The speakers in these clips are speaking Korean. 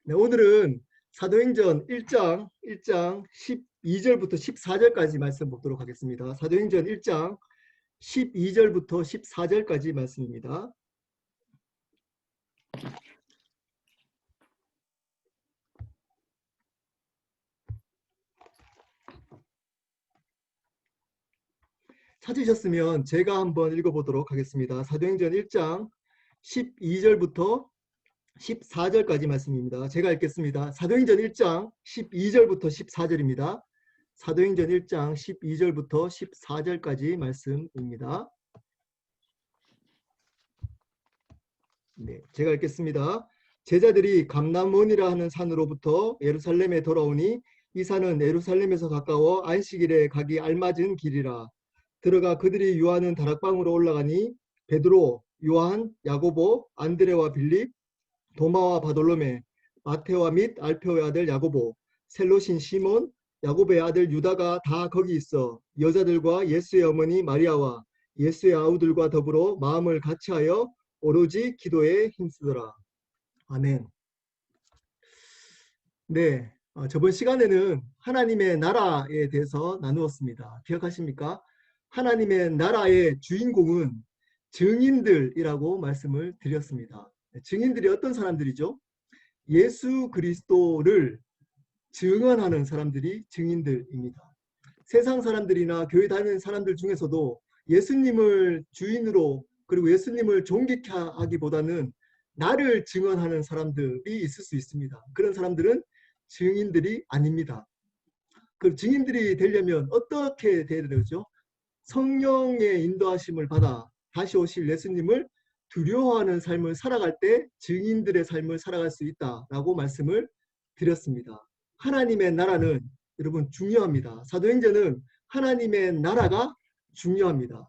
네, 오늘은 사도행전 1장 12절부터 14절까지 말씀 보도록 하겠습니다. 사도행전 1장 12절부터 14절까지 말씀입니다. 찾으셨으면 제가 한번 읽어보도록 하겠습니다. 사도행전 1장 12절부터 14절까지 말씀입니다. 제가 읽겠습니다. 사도행전 1장 12절부터 14절입니다. 사도행전 1장 12절부터 14절까지 말씀입니다. 네, 제가 읽겠습니다. 제자들이 감람원이라 하는 산으로부터 예루살렘에 돌아오니 이 산은 예루살렘에서 가까워 안식일에 가기 알맞은 길이라. 들어가 그들이 유하는 다락방으로 올라가니 베드로, 요한, 야고보, 안드레와 빌립, 도마와 바돌로메, 마테와 및 알페오의 아들 야고보, 셀로신 시몬, 야고보의 아들 유다가 다 거기 있어 여자들과 예수의 어머니 마리아와 예수의 아우들과 더불어 마음을 같이하여 오로지 기도에 힘쓰더라. 아멘. 네, 저번 시간에는 하나님의 나라에 대해서 나누었습니다. 기억하십니까? 하나님의 나라의 주인공은 증인들이라고 말씀을 드렸습니다. 증인들이 어떤 사람들이죠? 예수 그리스도를 증언하는 사람들이 증인들입니다. 세상 사람들이나 교회 다니는 사람들 중에서도 예수님을 주인으로 그리고 예수님을 존경하기보다는 나를 증언하는 사람들이 있을 수 있습니다. 그런 사람들은 증인들이 아닙니다. 그 증인들이 되려면 어떻게 돼야 되죠? 성령의 인도하심을 받아 다시 오실 예수님을 두려워하는 삶을 살아갈 때 증인들의 삶을 살아갈 수 있다라고 말씀을 드렸습니다. 하나님의 나라는 여러분 중요합니다. 사도행전은 하나님의 나라가 중요합니다.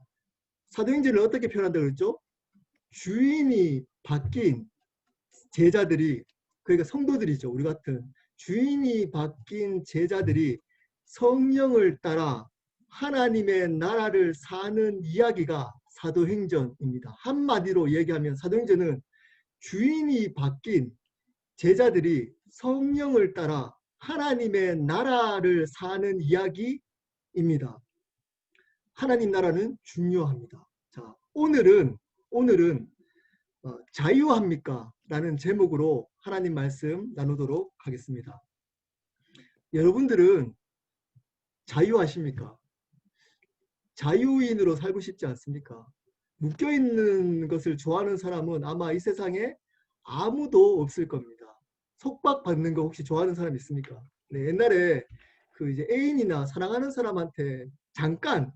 사도행전을 어떻게 표현한다고 그랬죠? 주인이 바뀐 제자들이, 그러니까 성도들이죠. 우리 같은 주인이 바뀐 제자들이 성령을 따라 하나님의 나라를 사는 이야기가 사도행전입니다. 한마디로 얘기하면 사도행전은 주인이 바뀐 제자들이 성령을 따라 하나님의 나라를 사는 이야기입니다. 하나님 나라는 중요합니다. 자, 오늘은 자유합니까? 라는 제목으로 하나님 말씀 나누도록 하겠습니다. 여러분들은 자유하십니까? 자유인으로 살고 싶지 않습니까? 묶여있는 것을 좋아하는 사람은 아마 이 세상에 아무도 없을 겁니다. 속박받는 거 혹시 좋아하는 사람 있습니까? 네, 옛날에 그 이제 애인이나 사랑하는 사람한테 잠깐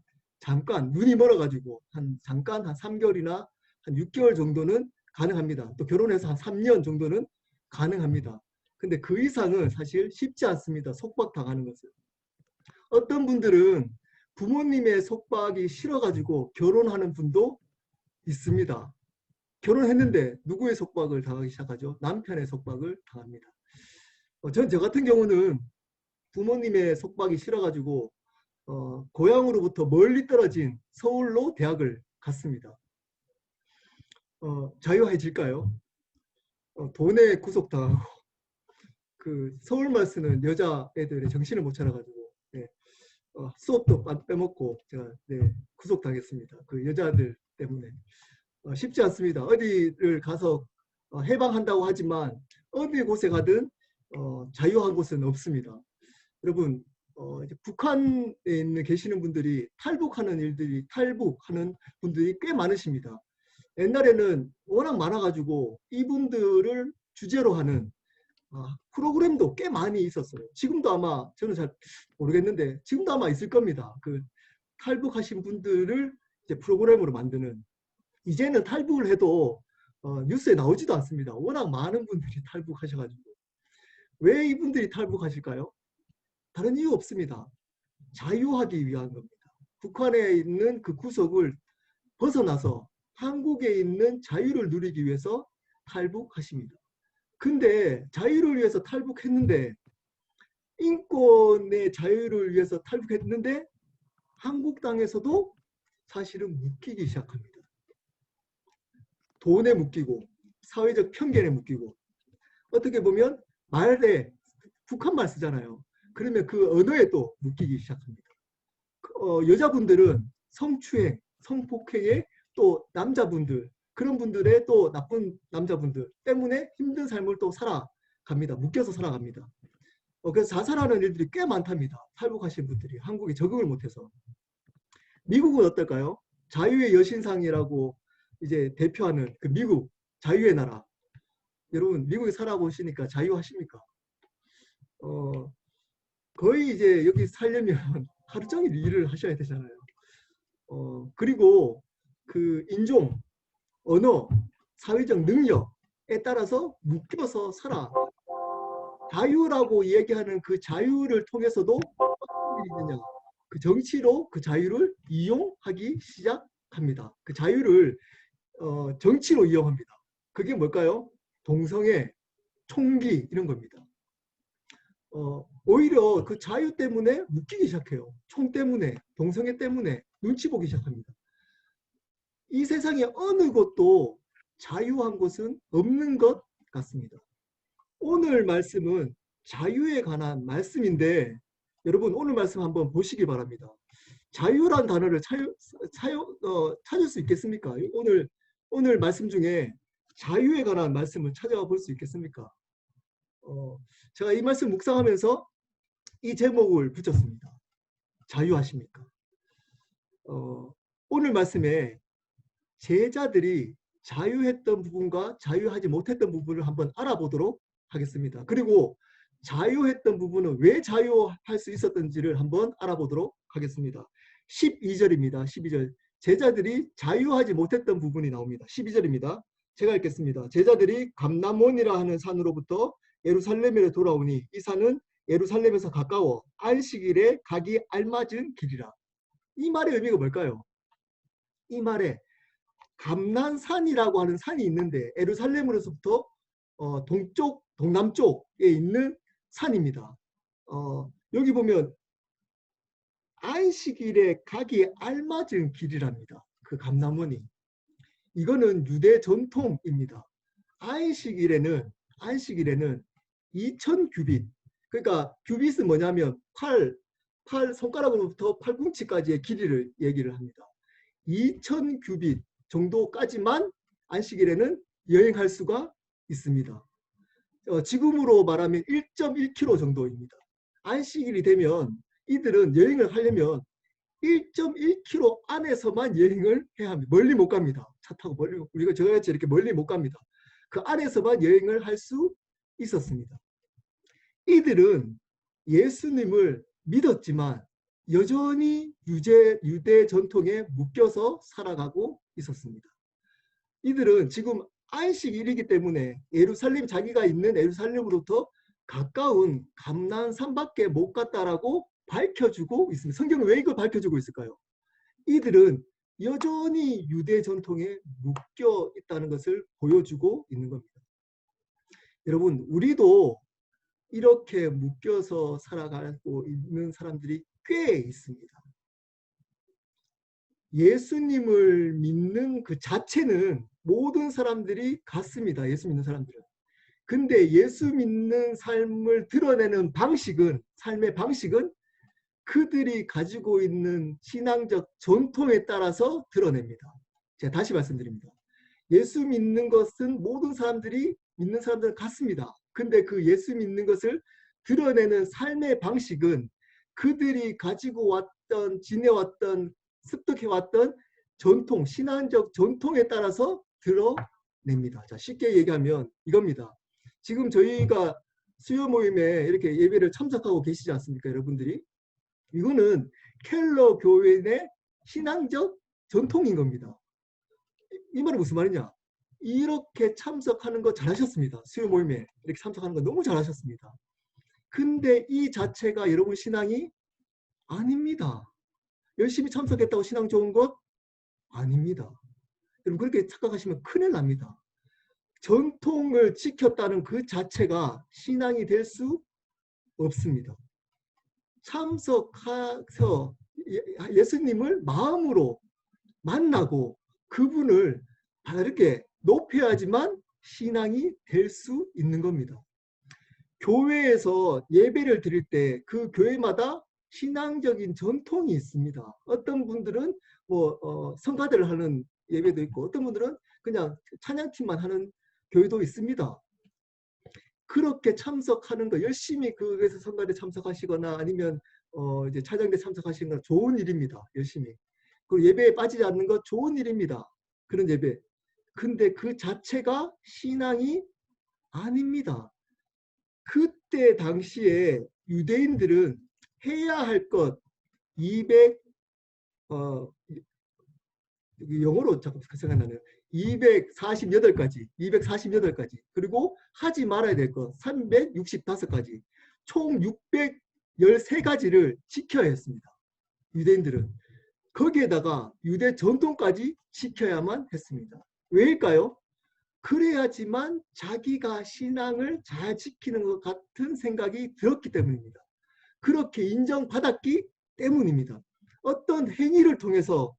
눈이 멀어가지고 잠깐 한 3개월이나 한 6개월 정도는 가능합니다. 또 결혼해서 한 3년 정도는 가능합니다. 근데 그 이상은 사실 쉽지 않습니다. 속박당하는 것은. 어떤 분들은 부모님의 속박이 싫어가지고 결혼하는 분도 있습니다. 결혼했는데 누구의 속박을 당하기 시작하죠? 남편의 속박을 당합니다. 저 같은 경우는 부모님의 속박이 싫어가지고 고향으로부터 멀리 떨어진 서울로 대학을 갔습니다. 자유해질까요? 돈에 구속당하고 그 서울말 쓰는 여자애들의 정신을 못 차려가지고 네, 수업도 빼먹고 제가 네, 구속당했습니다. 그 여자들 때문에. 쉽지 않습니다. 어디를 가서 해방한다고 하지만 어디 곳에 가든 자유한 곳은 없습니다. 여러분 이제 북한에 있는 계시는 분들이 탈북하는 분들이 꽤 많으십니다. 옛날에는 워낙 많아가지고 이분들을 주제로 하는 프로그램도 꽤 많이 있었어요. 지금도 아마 저는 잘 모르겠는데 지금도 아마 있을 겁니다. 그 탈북하신 분들을 이제 프로그램으로 만드는. 이제는 탈북을 해도 뉴스에 나오지도 않습니다. 워낙 많은 분들이 탈북하셔가지고. 왜 이분들이 탈북하실까요? 다른 이유 없습니다. 자유하기 위한 겁니다. 북한에 있는 그 구석을 벗어나서 한국에 있는 자유를 누리기 위해서 탈북하십니다. 근데 자유를 위해서 탈북했는데, 인권의 자유를 위해서 탈북했는데 한국 땅에서도 사실은 묶이기 시작합니다. 돈에 묶이고 사회적 편견에 묶이고 어떻게 보면 말에 북한말 쓰잖아요. 그러면 그 언어에 또 묶이기 시작합니다. 여자분들은 성추행, 성폭행에 또 남자분들 그런 분들의 또 나쁜 남자분들 때문에 힘든 삶을 또 살아갑니다. 묶여서 살아갑니다. 그래서 자살하는 일들이 꽤 많답니다. 탈북하신 분들이 한국에 적응을 못해서. 미국은 어떨까요? 자유의 여신상이라고 이제 대표하는 그 미국 자유의 나라. 여러분 미국에 살아보시니까 자유하십니까? 거의 이제 여기 살려면 하루 종일 일을 하셔야 되잖아요. 그리고 그 인종, 언어, 사회적 능력에 따라서 묶여서 살아. 자유라고 얘기하는 그 자유를 통해서도 어떤 일이 있느냐. 그 정치로 그 자유를 이용하기 시작합니다. 그 자유를 정치로 이용합니다. 그게 뭘까요? 동성애, 총기 이런 겁니다. 오히려 그 자유 때문에 묶이기 시작해요. 총 때문에, 동성애 때문에 눈치 보기 시작합니다. 이 세상에 어느 곳도 자유한 곳은 없는 것 같습니다. 오늘 말씀은 자유에 관한 말씀인데 여러분 오늘 말씀 한번 보시기 바랍니다. 자유란 단어를 찾을 수 있겠습니까? 오늘 말씀 중에 자유에 관한 말씀을 찾아볼 수 있겠습니까? 제가 이 말씀 묵상하면서 이 제목을 붙였습니다. 자유하십니까? 오늘 말씀에 제자들이 자유했던 부분과 자유하지 못했던 부분을 한번 알아보도록 하겠습니다. 그리고 자유했던 부분은 왜 자유할 수 있었던지를 한번 알아보도록 하겠습니다. 12절입니다. 12절. 제자들이 자유하지 못했던 부분이 나옵니다. 12절입니다. 제가 읽겠습니다. 제자들이 감람원이라 하는 산으로부터 예루살렘에 돌아오니 이 산은 예루살렘에서 가까워 안식일에 가기 알맞은 길이라. 이 말의 의미가 뭘까요? 이 말에 감난산이라고 하는 산이 있는데 예루살렘으로부터 동쪽, 동남쪽에 있는 산입니다. 여기 보면 안식일에 가기에 알맞은 길이랍니다. 그 감람원이. 이거는 유대 전통입니다. 안식일에는 2000규빗. 그러니까 규빗은 뭐냐면 팔 손가락으로부터 팔꿈치까지의 길이를 얘기를 합니다. 2000규빗 정도까지만 안식일에는 여행할 수가 있습니다. 지금으로 말하면 1.1km 정도입니다. 안식일이 되면 이들은 여행을 하려면 1.1km 안에서만 여행을 해야 합니다. 멀리 못 갑니다. 차 타고 멀리, 우리가 저같이 이렇게 멀리 못 갑니다. 그 안에서만 여행을 할 수 있었습니다. 이들은 예수님을 믿었지만 여전히 유대 전통에 묶여서 살아가고 있었습니다. 이들은 지금 안식일이기 때문에 예루살렘, 자기가 있는 예루살렘으로부터 가까운 감난산밖에 못 갔다라고 밝혀주고 있습니다. 성경은 왜 이걸 밝혀주고 있을까요? 이들은 여전히 유대 전통에 묶여 있다는 것을 보여주고 있는 겁니다. 여러분, 우리도 이렇게 묶여서 살아가고 있는 사람들이 꽤 있습니다. 예수님을 믿는 그 자체는 모든 사람들이 같습니다. 예수 믿는 사람들은. 근데 예수 믿는 삶을 드러내는 방식은, 삶의 방식은 그들이 가지고 있는 신앙적 전통에 따라서 드러냅니다. 제가 다시 말씀드립니다. 예수 믿는 것은 모든 사람들이 믿는 사람들은 같습니다. 근데 그 예수 믿는 것을 드러내는 삶의 방식은 그들이 가지고 왔던, 지내왔던, 습득해왔던 전통, 신앙적 전통에 따라서 드러냅니다. 자, 쉽게 얘기하면 이겁니다. 지금 저희가 수요 모임에 이렇게 예배를 참석하고 계시지 않습니까, 여러분들이? 이거는 켈러 교회의 신앙적 전통인 겁니다. 이 말이 무슨 말이냐? 이렇게 참석하는 거 잘하셨습니다. 수요 모임에 이렇게 참석하는 거 너무 잘하셨습니다. 근데 이 자체가 여러분 신앙이 아닙니다. 열심히 참석했다고 신앙 좋은 것 아닙니다. 여러분 그렇게 착각하시면 큰일 납니다. 전통을 지켰다는 그 자체가 신앙이 될 수 없습니다. 참석해서 예수님을 마음으로 만나고 그분을 이렇게 높여야지만 신앙이 될 수 있는 겁니다. 교회에서 예배를 드릴 때 그 교회마다 신앙적인 전통이 있습니다. 어떤 분들은 성가대를 하는 예배도 있고 어떤 분들은 그냥 찬양팀만 하는 교회도 있습니다. 그렇게 참석하는 거 열심히 그에서 성가대 참석하시거나 아니면 이제 찬양대 참석하시는 건 좋은 일입니다. 열심히. 그리고 예배에 빠지지 않는 것 좋은 일입니다. 그런 예배. 근데 그 자체가 신앙이 아닙니다. 그때 당시에 유대인들은 해야 할 것 200, 영어로 자꾸 생각나네요. 248가지. 그리고 하지 말아야 될 것 365가지. 총 613가지를 지켜야 했습니다. 유대인들은. 거기에다가 유대 전통까지 지켜야만 했습니다. 왜일까요? 그래야지만 자기가 신앙을 잘 지키는 것 같은 생각이 들었기 때문입니다. 그렇게 인정받았기 때문입니다. 어떤 행위를 통해서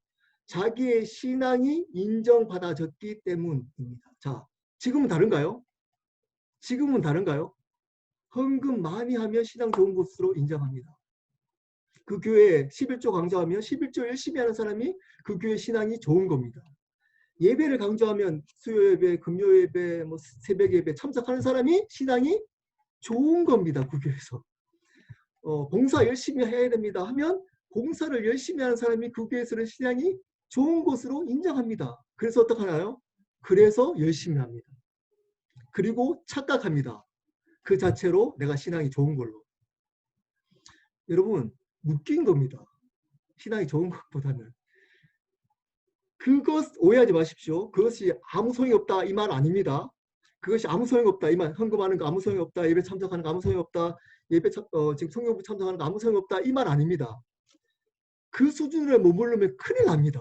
자기의 신앙이 인정받아졌기 때문입니다. 자, 지금은 다른가요? 지금은 다른가요? 헌금 많이 하면 신앙 좋은 것으로 인정합니다. 그 교회에 11조 강조하면 11조 열심히 하는 사람이 그 교회 신앙이 좋은 겁니다. 예배를 강조하면 수요 예배, 금요 예배, 새벽 예배 참석하는 사람이 신앙이 좋은 겁니다. 그 교회에서. 봉사 열심히 해야 됩니다 하면 봉사를 열심히 하는 사람이 그 교회에서는 신앙이 좋은 것으로 인정합니다. 그래서 어떡하나요? 그래서 열심히 합니다. 그리고 착각합니다. 그 자체로 내가 신앙이 좋은 걸로. 여러분 웃긴 겁니다. 신앙이 좋은 것보다는. 그것 오해하지 마십시오. 그것이 아무 소용이 없다 이 말 아닙니다. 그것이 아무 소용이 없다 이 말. 헌금하는 거 아무 소용이 없다. 예배 참석하는 거 아무 소용이 없다. 지금 성경부 참석하는 거 아무 소용이 없다 이 말 아닙니다. 그 수준에 머무르면 큰일 납니다.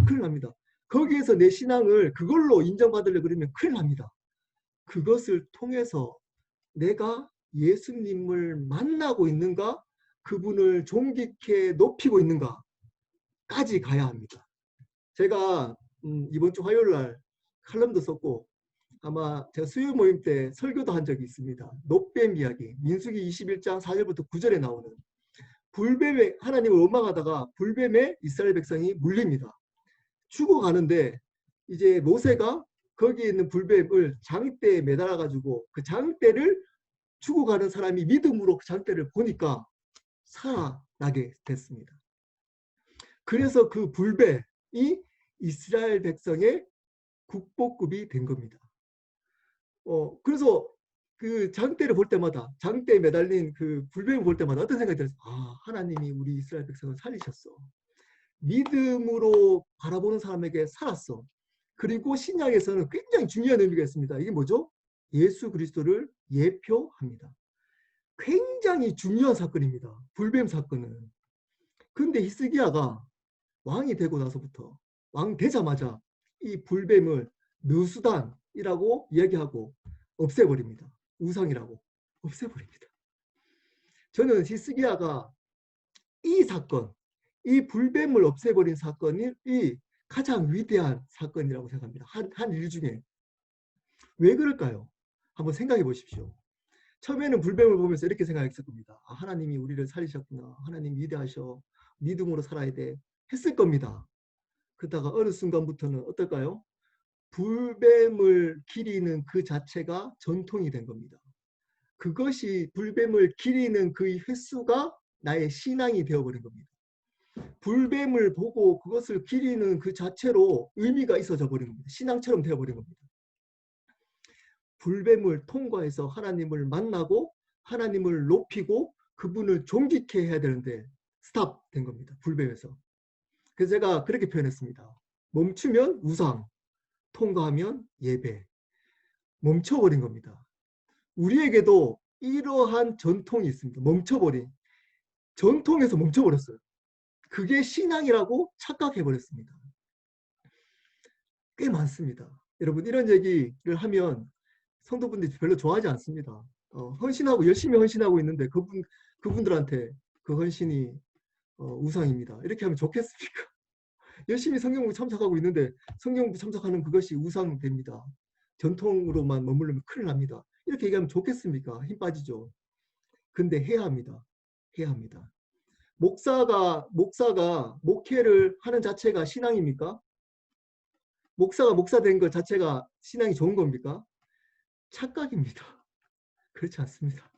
큰일 납니다. 거기에서 내 신앙을 그걸로 인정받으려고 그러면 큰일 납니다. 그것을 통해서 내가 예수님을 만나고 있는가, 그분을 존귀케 높이고 있는가까지 가야 합니다. 제가 이번 주 화요일 날 칼럼도 썼고 아마 제가 수요 모임 때 설교도 한 적이 있습니다. 놋뱀 이야기, 민수기 21장 4절부터 9절에 나오는 불뱀에 하나님을 원망하다가 불뱀에 이스라엘 백성이 물립니다. 죽어가는데 이제 모세가 거기에 있는 불뱀을 장대에 매달아 가지고 그 장대를 죽어가는 사람이 믿음으로 그 장대를 보니까 살아나게 됐습니다. 그래서 그 불뱀이 이스라엘 백성의 국보급이 된 겁니다. 그래서 그 장대를 볼 때마다 장대에 매달린 그 불뱀을 볼 때마다 어떤 생각이 들었어요? 아, 하나님이 우리 이스라엘 백성을 살리셨어. 믿음으로 바라보는 사람에게 살았어. 그리고 신약에서는 굉장히 중요한 의미가 있습니다. 이게 뭐죠? 예수 그리스도를 예표합니다. 굉장히 중요한 사건입니다. 불뱀 사건은. 그런데 히스기야가 왕이 되고 나서부터 왕 되자마자 이 불뱀을 느수단이라고 이야기하고 없애버립니다. 우상이라고 없애버립니다. 저는 히스기야가 이 사건, 이 불뱀을 없애버린 사건이 가장 위대한 사건이라고 생각합니다. 한 일 중에. 왜 그럴까요? 한번 생각해 보십시오. 처음에는 불뱀을 보면서 이렇게 생각했을 겁니다. 아, 하나님이 우리를 살리셨구나. 하나님 위대하셔. 믿음으로 살아야 돼. 했을 겁니다. 그러다가 어느 순간부터는 어떨까요? 불뱀을 기리는 그 자체가 전통이 된 겁니다. 그것이 불뱀을 기리는 그 횟수가 나의 신앙이 되어버린 겁니다. 불뱀을 보고 그것을 기리는 그 자체로 의미가 있어져 버린 겁니다. 신앙처럼 되어버린 겁니다. 불뱀을 통과해서 하나님을 만나고 하나님을 높이고 그분을 존귀케 해야 되는데 스탑 된 겁니다. 불뱀에서. 그래서 제가 그렇게 표현했습니다. 멈추면 우상, 통과하면 예배. 멈춰버린 겁니다. 우리에게도 이러한 전통이 있습니다. 멈춰버린. 전통에서 멈춰버렸어요. 그게 신앙이라고 착각해버렸습니다. 꽤 많습니다. 여러분 이런 얘기를 하면 성도분들이 별로 좋아하지 않습니다. 헌신하고 열심히 헌신하고 있는데 그분들한테 그 헌신이 우상입니다. 이렇게 하면 좋겠습니까? 열심히 성경부 참석하고 있는데 성경부 참석하는 그것이 우상됩니다. 전통으로만 머무르면 큰일 납니다. 이렇게 얘기하면 좋겠습니까? 힘 빠지죠. 근데 해야 합니다. 해야 합니다. 목사가 목회를 하는 자체가 신앙입니까? 목사가 목사 된 것 자체가 신앙이 좋은 겁니까? 착각입니다. 그렇지 않습니다.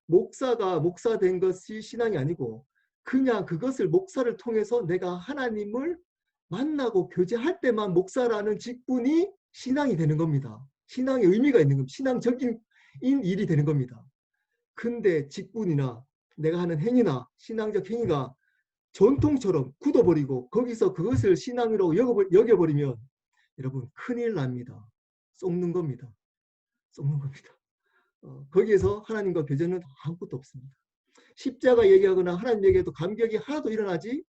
목사가 목사 된 것이 신앙이 아니고 그냥 그것을 목사를 통해서 내가 하나님을 만나고 교제할 때만 목사라는 직분이 신앙이 되는 겁니다. 신앙의 의미가 있는 겁니다. 신앙적인 일이 되는 겁니다. 근데 직분이나 내가 하는 행위나 신앙적 행위가 전통처럼 굳어버리고 거기서 그것을 신앙으로 여겨버리면 여러분 큰일 납니다. 썩는 겁니다. 썩는 겁니다. 거기에서 하나님과 교제는 아무것도 없습니다. 십자가 얘기하거나 하나님 얘기해도 감격이 하나도 일어나지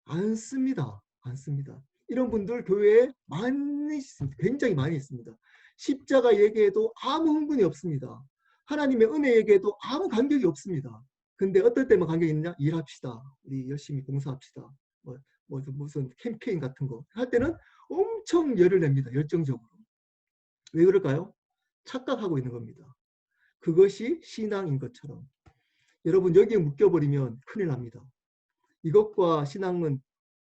않습니다. 않습니다. 이런 분들 교회에 많이 있습니다. 굉장히 많이 있습니다. 십자가 얘기해도 아무 흥분이 없습니다. 하나님의 은혜 얘기해도 아무 감격이 없습니다. 근데 어떨 때만 감격이 있느냐? 일합시다. 우리 열심히 봉사합시다. 무슨 캠페인 같은 거 할 때는 엄청 열을 냅니다. 열정적으로. 왜 그럴까요? 착각하고 있는 겁니다. 그것이 신앙인 것처럼. 여러분 여기에 묶여버리면 큰일 납니다. 이것과 신앙은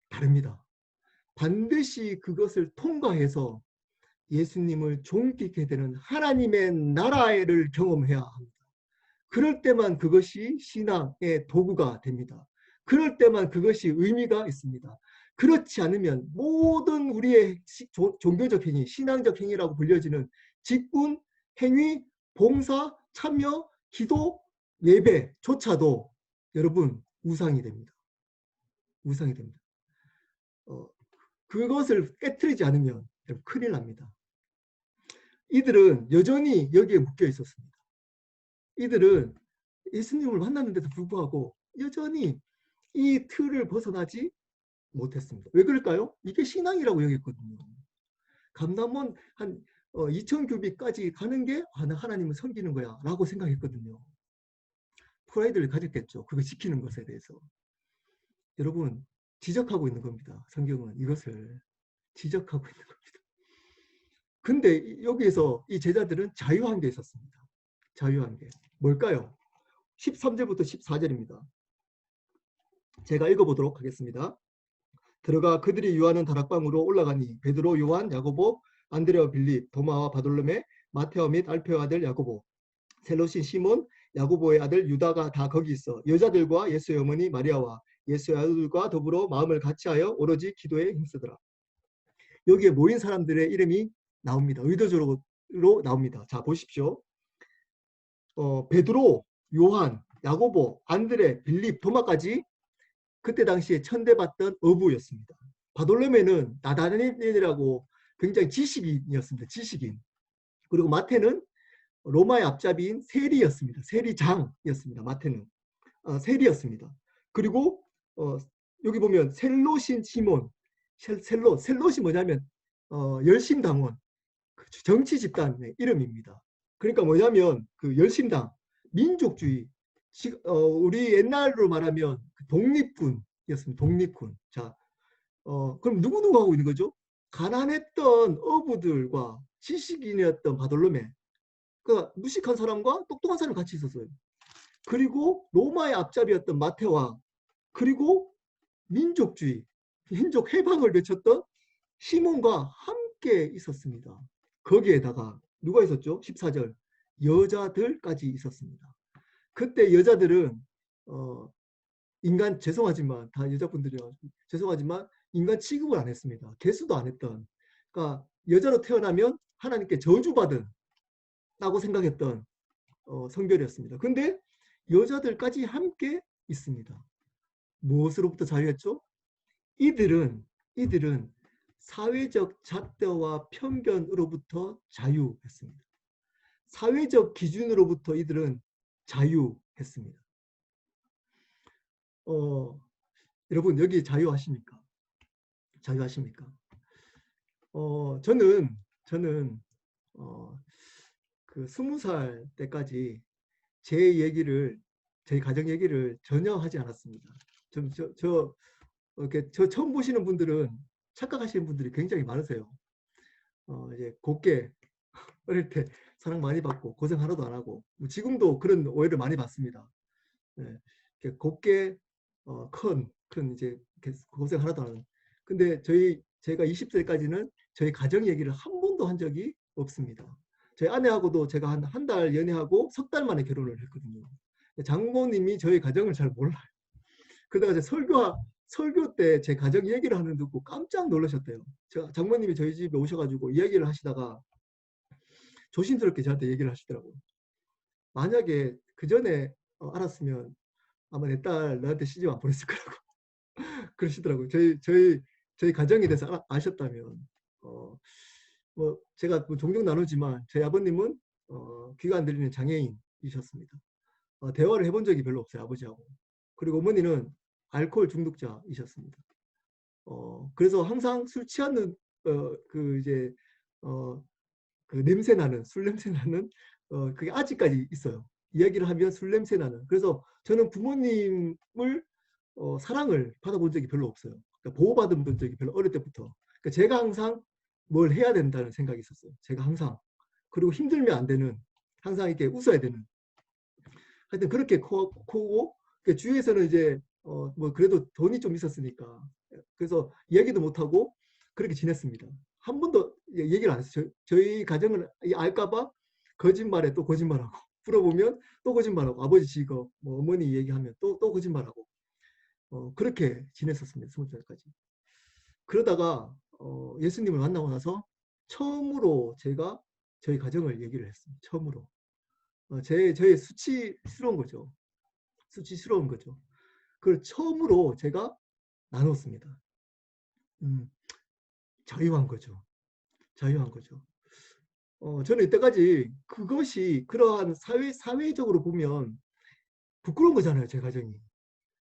다릅니다. 반드시 그것을 통과해서 예수님을 존귀케 되는 하나님의 나라를 경험해야 합니다. 그럴 때만 그것이 신앙의 도구가 됩니다. 그럴 때만 그것이 의미가 있습니다. 그렇지 않으면 모든 우리의 종교적 행위, 신앙적 행위라고 불려지는 직분, 행위, 봉사, 참여, 기도, 예배조차도 여러분 우상이 됩니다. 우상이 됩니다. 그것을 깨트리지 않으면 큰일 납니다. 이들은 여전히 여기에 묶여 있었습니다. 이들은 예수님을 만났는데도 불구하고 여전히 이 틀을 벗어나지 못했습니다. 왜 그럴까요? 이게 신앙이라고 여겼거든요. 감남원 한 2000규빗까지 가는 게 하나님을 섬기는 거야 라고 생각했거든요. 프라이드를 가졌겠죠. 그거 지키는 것에 대해서. 여러분 지적하고 있는 겁니다. 성경은 이것을 지적하고 있는 겁니다. 근데 여기에서 이 제자들은 자유한 게 있었습니다. 자유한 게. 뭘까요? 13절부터 14절입니다. 제가 읽어보도록 하겠습니다. 들어가 그들이 유하는 다락방으로 올라가니 베드로, 요한, 야고보, 안드레와 빌립, 도마와 바돌로메, 마테오 및 알페오 아들 야고보, 셀롯인 시몬, 야고보의 아들 유다가 다 거기 있어 여자들과 예수의 어머니 마리아와 예수의 아들과 더불어 마음을 같이하여 오로지 기도에 힘쓰더라. 여기에 모인 사람들의 이름이 나옵니다. 의도적으로 나옵니다. 자 보십시오. 베드로, 요한, 야고보, 안드레, 빌립, 도마까지 그때 당시에 천대받던 어부였습니다. 바돌로메는 나다니엘이라고 굉장히 지식인이었습니다. 지식인. 그리고 마태는 로마의 앞잡이인 세리였습니다. 세리장이었습니다. 마태는 세리였습니다. 그리고 여기 보면 셀롯인 시몬, 셀롯이 뭐냐면 열심당원, 정치 집단의 이름입니다. 그러니까 뭐냐면 그 열심당, 민족주의, 우리 옛날로 말하면 독립군이었습니다. 독립군. 자, 그럼 누구누구 하고 있는 거죠? 가난했던 어부들과 지식인이었던 바돌로메, 그 무식한 사람과 똑똑한 사람이 같이 있었어요. 그리고 로마의 앞잡이였던 마테와 그리고 민족주의, 민족 해방을 외쳤던 시몬과 함께 있었습니다. 거기에다가 누가 있었죠? 14절 여자들까지 있었습니다. 그때 여자들은 인간 죄송하지만 다 여자분들이요. 죄송하지만 인간 취급을 안 했습니다. 개수도 안 했던. 그러니까 여자로 태어나면 하나님께 저주받은 라고 생각했던 성별이었습니다. 근데 여자들까지 함께 있습니다. 무엇으로부터 자유했죠? 이들은 사회적 잣대와 편견으로부터 자유했습니다. 사회적 기준으로부터 이들은 자유했습니다. 여러분 여기 자유하십니까? 자유하십니까? 저는 그 20살 때까지 제 가정 얘기를 전혀 하지 않았습니다. 저 처음 보시는 분들은 착각하시는 분들이 굉장히 많으세요. 이제 곱게 어릴 때 사랑 많이 받고 고생 하나도 안 하고 뭐 지금도 그런 오해를 많이 받습니다. 예, 이렇게 곱게 큰 이제 고생 하나도 안 하는. 근데 제가 20세까지는 저희 가정 얘기를 한 번도 한 적이 없습니다. 저희 아내하고도 제가 한 달 연애하고 석 달 만에 결혼을 했거든요. 장모님이 저희 가정을 잘 몰라요. 그러다가 이제 설교 때 제 가정 얘기를 하는 거 듣고 깜짝 놀라셨대요. 장모님이 저희 집에 오셔가지고 이야기를 하시다가 조심스럽게 저한테 얘기를 하시더라고요. 만약에 그 전에 알았으면 아마 내 딸 너한테 시집 안 보냈을 거라고 그러시더라고요. 저희 가정에 대해서 아셨다면 뭐 제가 뭐 종종 나누지만 저희 아버님은 귀가 안 들리는 장애인이셨습니다. 대화를 해본 적이 별로 없어요, 아버지하고. 그리고 어머니는 알코올 중독자이셨습니다. 그래서 항상 술 취하는 그 이제 그 냄새 나는 술 냄새 나는 그게 아직까지 있어요. 이야기를 하면 술 냄새 나는. 그래서 저는 부모님을 사랑을 받아본 적이 별로 없어요. 그러니까 보호받은 적이 별로 어릴 때부터. 그러니까 제가 항상 뭘 해야 된다는 생각이 있었어요. 제가 항상. 그리고 힘들면 안 되는, 항상 이렇게 웃어야 되는. 하여튼 그렇게 크고 그러니까 주위에서는 이제 뭐 그래도 돈이 좀 있었으니까 그래서 이야기도 못하고 그렇게 지냈습니다. 한 번도 얘기를 안 했어요. 저희 가정을 알까봐 거짓말에 또 거짓말하고 풀어보면 또 거짓말하고 아버지 직업 뭐 어머니 얘기하면 또 거짓말하고 그렇게 지냈었습니다. 20살까지. 그러다가 예수님을 만나고 나서 처음으로 제가 저희 가정을 얘기를 했습니다. 처음으로. 저의 수치스러운 거죠. 수치스러운 거죠. 그걸 처음으로 제가 나눴습니다. 자유한 거죠. 자유한 거죠. 저는 이때까지 그것이 그러한 사회적으로 보면 부끄러운 거잖아요. 제 가정이.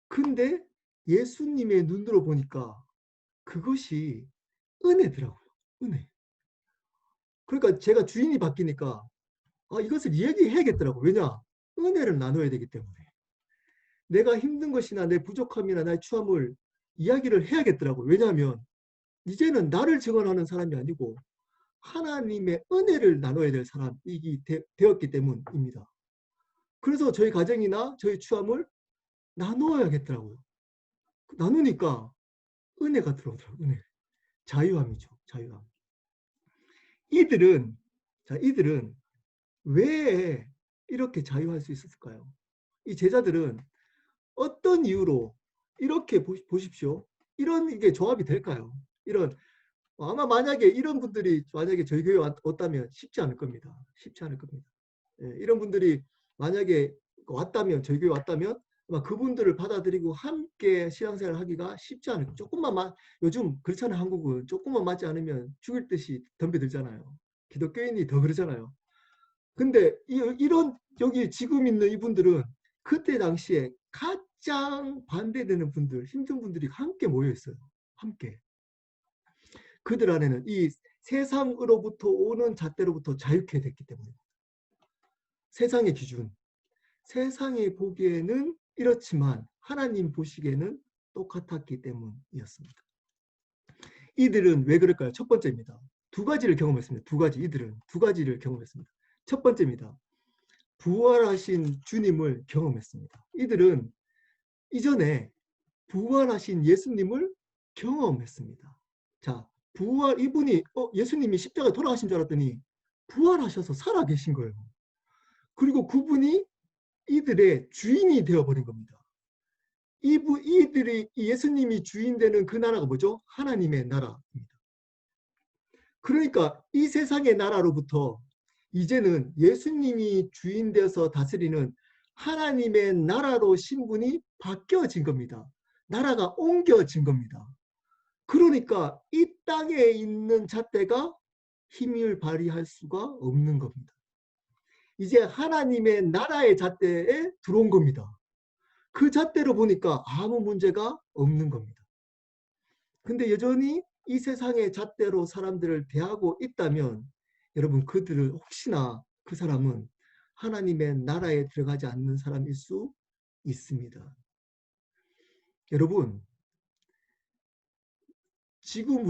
근데 예수님의 눈으로 보니까 그것이 은혜더라고요. 은혜. 그러니까 제가 주인이 바뀌니까 이것을 얘기해야겠더라고요. 왜냐? 은혜를 나눠야 되기 때문에. 내가 힘든 것이나 내 부족함이나 나의 추함을 이야기를 해야겠더라고요. 왜냐하면 이제는 나를 증언하는 사람이 아니고 하나님의 은혜를 나눠야 될 사람이 되었기 때문입니다. 그래서 저희 가정이나 저희 추함을 나누어야겠더라고요. 나누니까 은혜가 들어오더라고요. 은혜. 자유함이죠. 자유함. 이들은 왜 이렇게 자유할 수 있었을까요? 이 제자들은 어떤 이유로 이렇게 보십시오. 이런 이게 조합이 될까요? 이런 아마 만약에 이런 분들이 만약에 저희 교회 왔다면 쉽지 않을 겁니다. 쉽지 않을 겁니다. 예, 이런 분들이 만약에 왔다면 저희 교회 왔다면 아마 그분들을 받아들이고 함께 신앙생활 하기가 쉽지 않을 조금만 요즘 그렇잖아요. 한국은 조금만 맞지 않으면 죽일 듯이 덤벼들잖아요. 기독교인이 더 그러잖아요. 근데 이런 여기 지금 있는 이분들은 그때 당시에 가장 반대되는 분들, 힘든 분들이 함께 모여 있어요. 함께. 그들 안에는 이 세상으로부터 오는 잣대로부터 자유케 됐기 때문에. 세상의 기준. 세상이 보기에는 이렇지만 하나님 보시기에는 똑같았기 때문이었습니다. 이들은 왜 그럴까요? 첫 번째입니다. 두 가지를 경험했습니다. 이들은 두 가지를 경험했습니다. 첫 번째입니다. 부활하신 주님을 경험했습니다. 이들은 이전에 부활하신 예수님을 경험했습니다. 자, 이분이 예수님이 십자가에 돌아가신 줄 알았더니 부활하셔서 살아계신 거예요. 그리고 그분이 이들의 주인이 되어버린 겁니다. 이들이 예수님이 주인 되는 그 나라가 뭐죠? 하나님의 나라입니다. 그러니까 이 세상의 나라로부터 이제는 예수님이 주인 되어서 다스리는 하나님의 나라로 신분이 바뀌어진 겁니다. 나라가 옮겨진 겁니다. 그러니까 이 땅에 있는 잣대가 힘을 발휘할 수가 없는 겁니다. 이제 하나님의 나라의 잣대에 들어온 겁니다. 그 잣대로 보니까 아무 문제가 없는 겁니다. 근데 여전히 이 세상의 잣대로 사람들을 대하고 있다면 여러분 그들을 혹시나 그 사람은 하나님의 나라에 들어가지 않는 사람일 수 있습니다. 여러분 지금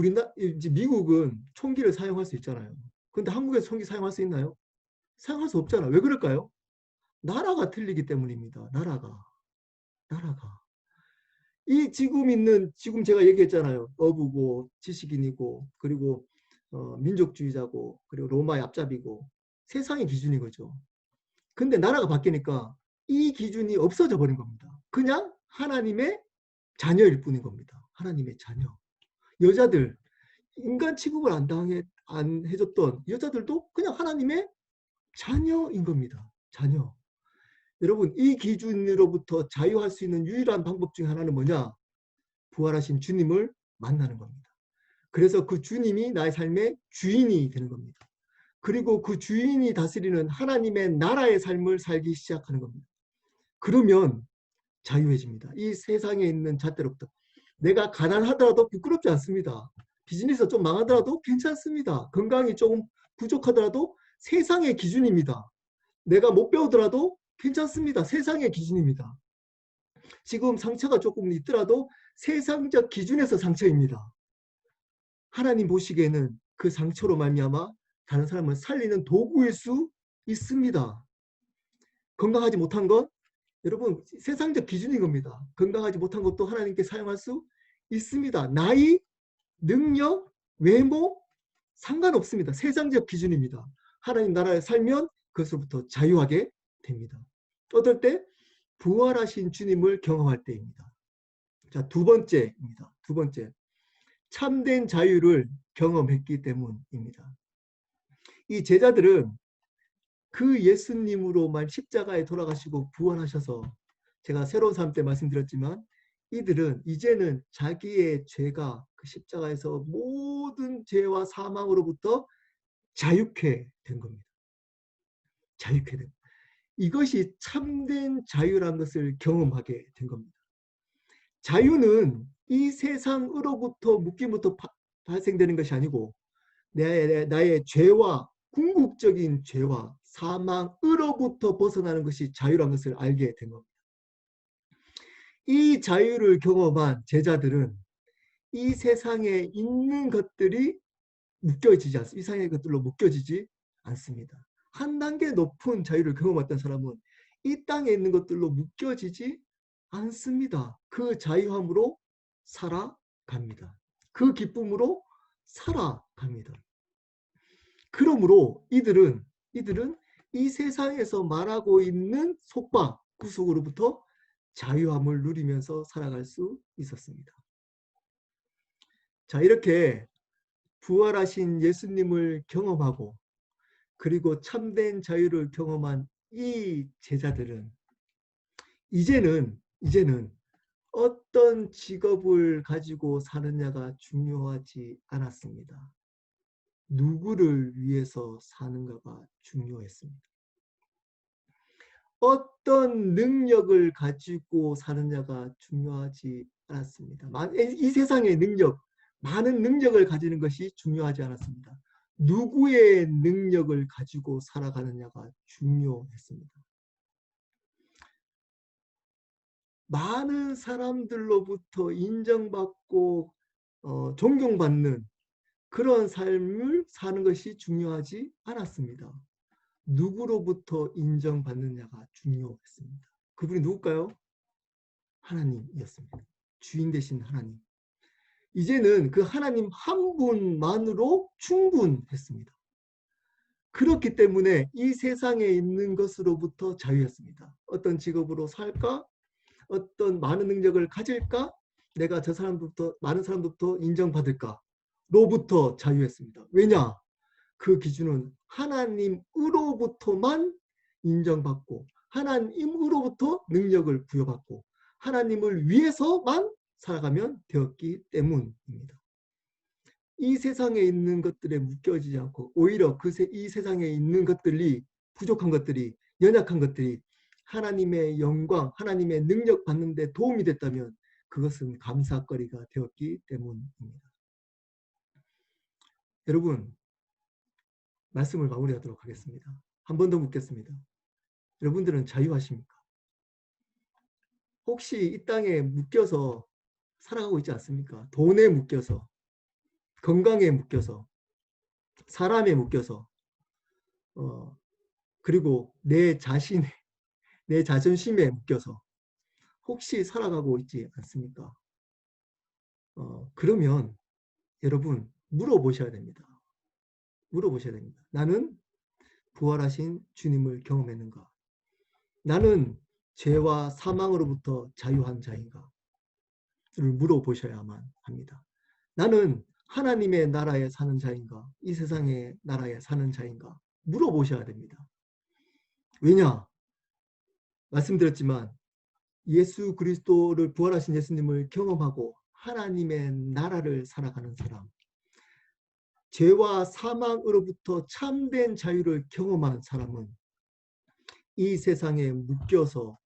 미국은 총기를 사용할 수 있잖아요. 근데 한국에서 총기 사용할 수 있나요? 사용할 수 없잖아. 왜 그럴까요? 나라가 틀리기 때문입니다. 나라가. 이 지금 제가 얘기했잖아요. 어부고 지식인이고 그리고 민족주의자고 그리고 로마의 앞잡이고 세상의 기준인 거죠. 근데 나라가 바뀌니까 이 기준이 없어져 버린 겁니다. 그냥 하나님의 자녀일 뿐인 겁니다. 하나님의 자녀. 여자들 인간 취급을 안 해줬던 여자들도 그냥 하나님의 자녀인 겁니다. 자녀. 여러분 이 기준으로부터 자유할 수 있는 유일한 방법 중에 하나는 뭐냐? 부활하신 주님을 만나는 겁니다. 그래서 그 주님이 나의 삶의 주인이 되는 겁니다. 그리고 그 주인이 다스리는 하나님의 나라의 삶을 살기 시작하는 겁니다. 그러면 자유해집니다. 이 세상에 있는 잣대로부터. 내가 가난하더라도 부끄럽지 않습니다. 비즈니스가 좀 망하더라도 괜찮습니다. 건강이 조금 부족하더라도 세상의 기준입니다. 내가 못 배우더라도 괜찮습니다. 세상의 기준입니다. 지금 상처가 조금 있더라도 세상적 기준에서 상처입니다. 하나님 보시기에는 그 상처로 말미암아 다른 사람을 살리는 도구일 수 있습니다. 건강하지 못한 것 여러분 세상적 기준인 겁니다. 건강하지 못한 것도 하나님께 사용할 수 있습니다. 나이, 능력, 외모 상관없습니다. 세상적 기준입니다. 하나님 나라에 살면 그것으로부터 자유하게 됩니다. 어떨 때? 부활하신 주님을 경험할 때입니다. 자, 두 번째입니다. 두 번째. 참된 자유를 경험했기 때문입니다. 이 제자들은 그 예수님으로만 십자가에 돌아가시고 부활하셔서 제가 새로운 삶 때 말씀드렸지만 이들은 이제는 자기의 죄가 그 십자가에서 모든 죄와 사망으로부터 자유케 된 겁니다. 자유케 된. 이것이 참된 자유라는 것을 경험하게 된 겁니다. 자유는 이 세상으로부터 묶임부터 발생되는 것이 아니고 나의 죄와 궁극적인 죄와 사망으로부터 벗어나는 것이 자유라는 것을 알게 된 겁니다. 이 자유를 경험한 제자들은 이 세상에 있는 것들이 묶여지지 않습니다. 이 세상의 것들로 묶여지지 않습니다. 한 단계 높은 자유를 경험했던 사람은 이 땅에 있는 것들로 묶여지지 않습니다. 그 자유함으로 살아갑니다. 그 기쁨으로 살아갑니다. 그러므로 이들은 이 세상에서 말하고 있는 속박, 구속으로부터 자유함을 누리면서 살아갈 수 있었습니다. 자, 이렇게 부활하신 예수님을 경험하고 그리고 참된 자유를 경험한 이 제자들은 이제는 어떤 직업을 가지고 사느냐가 중요하지 않았습니다. 누구를 위해서 사는가가 중요했습니다. 어떤 능력을 가지고 사느냐가 중요하지 않았습니다. 이 세상의 능력, 많은 능력을 가지는 것이 중요하지 않았습니다. 누구의 능력을 가지고 살아가느냐가 중요했습니다. 많은 사람들로부터 인정받고 존경받는 그런 삶을 사는 것이 중요하지 않았습니다. 누구로부터 인정받느냐가 중요했습니다. 그분이 누굴까요? 하나님이었습니다. 주인 되신 하나님. 이제는 그 하나님 한 분만으로 충분했습니다. 그렇기 때문에 이 세상에 있는 것으로부터 자유했습니다. 어떤 직업으로 살까? 어떤 많은 능력을 가질까? 내가 저 사람부터 많은 사람부터 인정받을까? 로부터 자유했습니다. 왜냐? 그 기준은 하나님으로부터만 인정받고 하나님으로부터 능력을 부여받고 하나님을 위해서만 살아가면 되었기 때문입니다. 이 세상에 있는 것들에 묶여지지 않고 오히려 이 세상에 있는 것들이 부족한 것들이 연약한 것들이 하나님의 영광, 하나님의 능력 받는 데 도움이 됐다면 그것은 감사거리가 되었기 때문입니다. 여러분, 말씀을 마무리하도록 하겠습니다. 한 번 더 묻겠습니다. 여러분들은 자유하십니까? 혹시 이 땅에 묶여서 살아가고 있지 않습니까? 돈에 묶여서, 건강에 묶여서, 사람에 묶여서 그리고 내 자존심에 묶여서 혹시 살아가고 있지 않습니까? 그러면 여러분 물어보셔야 됩니다. 물어보셔야 됩니다. 나는 부활하신 주님을 경험했는가? 나는 죄와 사망으로부터 자유한 자인가? 를 물어보셔야만 합니다. 나는 하나님의 나라에 사는 자인가? 이 세상의 나라에 사는 자인가? 물어보셔야 됩니다. 왜냐? 말씀드렸지만 예수 그리스도를 부활하신 예수님을 경험하고 하나님의 나라를 살아가는 사람, 죄와 사망으로부터 참된 자유를 경험한 사람은 이 세상에 묶여서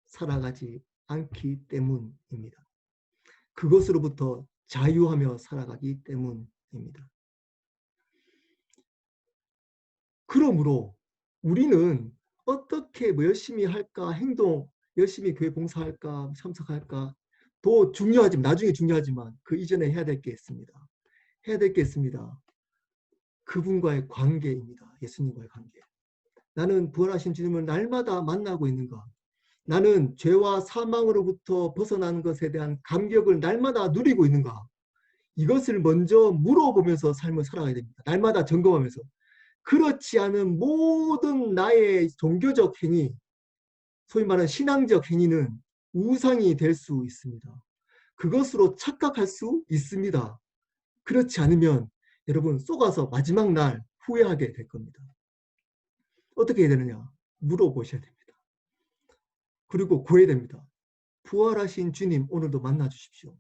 살아가지 않기 때문입니다. 그것으로부터 자유하며 살아가기 때문입니다. 그러므로 우리는 어떻게 열심히 할까, 행동, 열심히 교회 봉사할까, 참석할까, 더 중요하지만, 나중에 중요하지만 그 이전에 해야 될 게 있습니다. 해야 될 게 있습니다. 그분과의 관계입니다. 예수님과의 관계. 나는 부활하신 주님을 날마다 만나고 있는가? 나는 죄와 사망으로부터 벗어나는 것에 대한 감격을 날마다 누리고 있는가? 이것을 먼저 물어보면서 삶을 살아가야 됩니다. 날마다 점검하면서. 그렇지 않은 모든 나의 종교적 행위, 소위 말하는 신앙적 행위는 우상이 될 수 있습니다. 그것으로 착각할 수 있습니다. 그렇지 않으면 여러분 속아서 마지막 날 후회하게 될 겁니다. 어떻게 해야 되느냐? 물어보셔야 됩니다. 그리고 구해야 됩니다. 부활하신 주님 오늘도 만나 주십시오.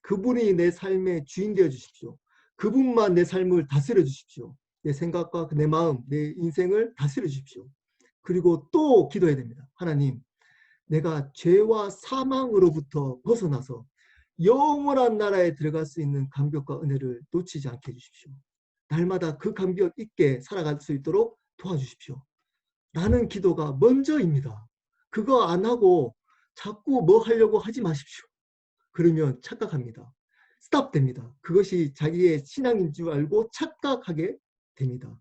그분이 내 삶의 주인 되어 주십시오. 그분만 내 삶을 다스려 주십시오. 내 생각과 내 마음, 내 인생을 다스려 주십시오. 그리고 또 기도해야 됩니다. 하나님, 내가 죄와 사망으로부터 벗어나서 영원한 나라에 들어갈 수 있는 감격과 은혜를 놓치지 않게 해주십시오. 날마다 그 감격 있게 살아갈 수 있도록 도와주십시오. 라는 기도가 먼저입니다. 그거 안 하고 자꾸 뭐 하려고 하지 마십시오. 그러면 착각합니다. 스탑됩니다. 그것이 자기의 신앙인 줄 알고 착각하게 됩니다.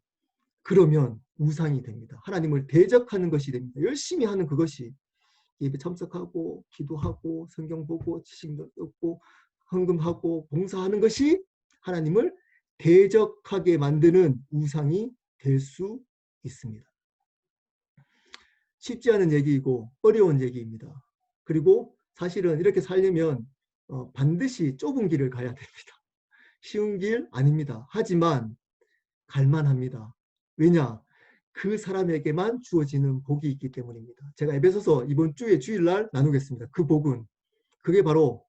그러면 우상이 됩니다. 하나님을 대적하는 것이 됩니다. 열심히 하는 그것이 예배 참석하고 기도하고 성경 보고 지식도 얻고 헌금하고 봉사하는 것이 하나님을 대적하게 만드는 우상이 될 수 있습니다. 쉽지 않은 얘기이고 어려운 얘기입니다. 그리고 사실은 이렇게 살려면 반드시 좁은 길을 가야 됩니다. 쉬운 길 아닙니다. 하지만 갈만합니다. 왜냐? 그 사람에게만 주어지는 복이 있기 때문입니다. 제가 에베소서 이번 주에 주일날 나누겠습니다. 그 복은 그게 바로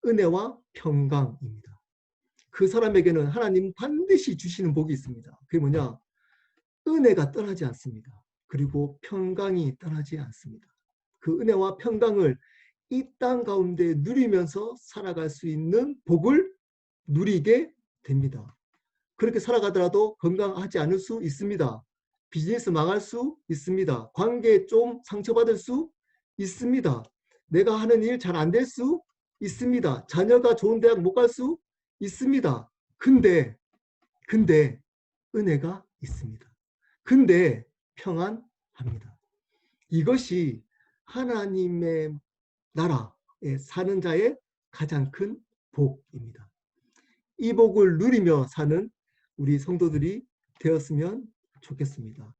은혜와 평강입니다. 그 사람에게는 하나님 반드시 주시는 복이 있습니다. 그게 뭐냐? 은혜가 떠나지 않습니다. 그리고 평강이 떠나지 않습니다. 그 은혜와 평강을 이 땅 가운데 누리면서 살아갈 수 있는 복을 누리게 됩니다. 그렇게 살아가더라도 건강하지 않을 수 있습니다. 비즈니스 망할 수 있습니다. 관계에 좀 상처받을 수 있습니다. 내가 하는 일 잘 안 될 수 있습니다. 자녀가 좋은 대학 못 갈 수 있습니다. 근데 은혜가 있습니다. 근데 평안합니다. 이것이 하나님의 나라에 사는 자의 가장 큰 복입니다. 이 복을 누리며 사는 우리 성도들이 되었으면 좋겠습니다.